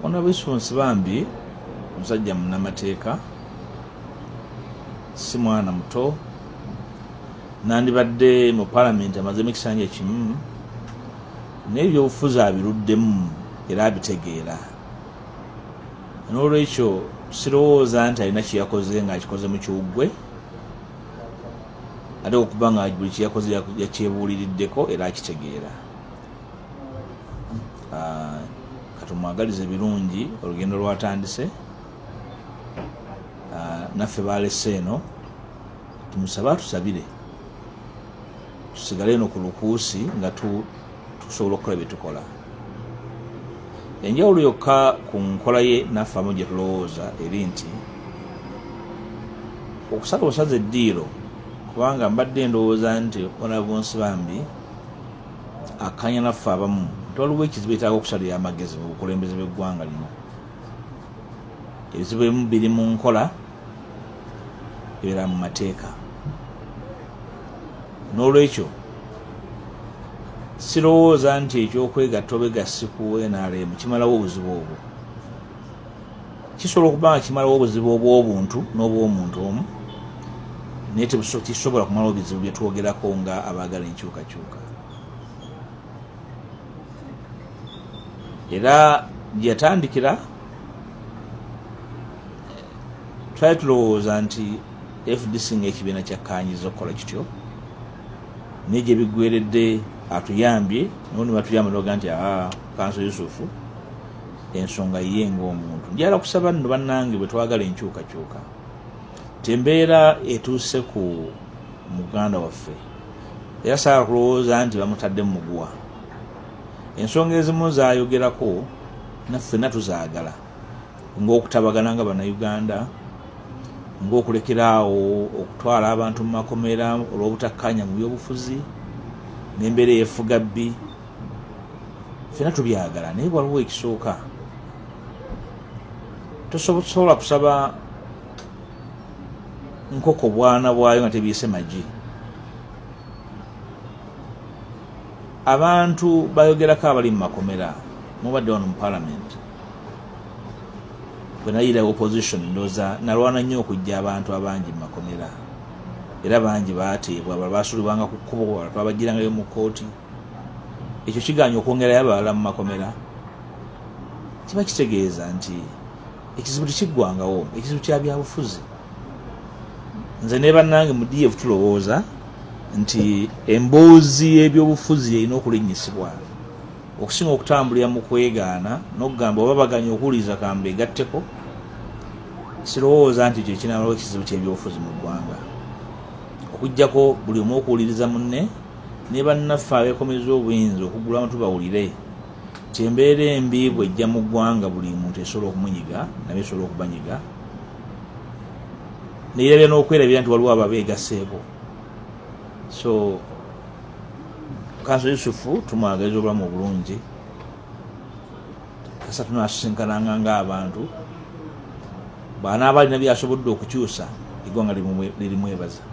Honorable Nsibambi musajja munnamateeka, si mwana muto, nandibadde mu Parliament amazemu ekisanja kimu n'ebyobufuzi abiruddemu era abitegeera. N'olwekyo sirowooza nti alina kyeyakoze ng'akikoze mu kiwuggwe, ate okuba nga buli kyeyakoze yakyebuuliriddeko era akitegeera. Katumwagalize birungi olugendo lwatandise, naffe balese eno tumusabe atusabire tusigale eno ku lukuusi nga tusobola okukola bye tukola. Enjawulo yokka ku nkola ye naffe amu gye tulowooza eri nti okusala osaze eddiiro, kubanga mbadde ndowooza nti Honorable Nsibambi akanya naffe abamu nti waliwo ekizibu etaaga okusalira amagezi mu bukulembeze bw'eggwanga lino. Ebizibu ebimu biri mu nkola, ebirala mu mateeka. N'olwekyo sirowooza nti ekyokwegatta obwegassi ku NRM kimalawo obuzibu obwo. Kisobola okuba nga kimalawo obuzibu obw'obuntu n'obw'omuntu omu, naye tikisobola kumalawo bizibu bye twogerako nga abaagala enkyukakyuka. Era gye yatandikira twali tulowooza nti FDC ng'ekibiina kyakkaanyiza okukola kityo, naye gye biggweredde atuyambye, noni batuyamba noga nti Kanso Yusufu ensonga ye ng'omuntu. Njala kusaba nno bannange bwe twagala enkyukakyuka, tembeera etuuse ku muganda waffe era saala kulowooza nti bamutadde mu muguwa. Ensonga ezimu zaayogerako naffe tuzaagala, ng'okutabagana nga bannayuganda, ng'okulekeraawo okutwala abantu mu makomera olw'obutakkaanya mu byobufuzi n'embeera eyefuga bbi. Ffenna tubyagala, naye waliwo ekisooka. Tosobola kusaba nkoko bwana bwayo nga tebyese magi. Abantu bayogerako abali mu makomera, mubadde wano mu Parliament. Bwe nayira opposition ndooza nalwana nnyo okujja abantu abangi mu makomera, era bangi baateebwa, abalala baasulibwanga ku kkubo, abalala twabagirangayo mu kkooti. Ekyo kigaanya okwongerayo abalala mu makomera. Kiba kitegeeza nti ekizibu tekiggwangawo, ekizibu kya byabufuzi. Nze ne bannange mu DF tulowooza nti emboozi y'ebyobufuzi erina okulinnyisibwa okusinga okutambulira mu kwegaana n'okugamba oba baganya okuwuliriza kamba egatteko. Sirowooza nti kyo kinamalawo ekizibu ky'ebyobufuzi mu ggwanga, okuggyako buli omu okuwuliriza munne ne bannaffe abeekomeza obuyinza okugula amatu bawulire ti embeera embi bw'ejja mu ggwanga buli muntu esobola okumunyiga nabyo esobola okubanyiga, neerabya n'okwerabira nti waliwo ababeegaseeko. So Kanso Yusufu tumwagaliza obulamu obulungi, kasa tunasisinkananga ng'abantu bw'anaaba alina byasobodde okukyusa, eggwanga lirimwebaza.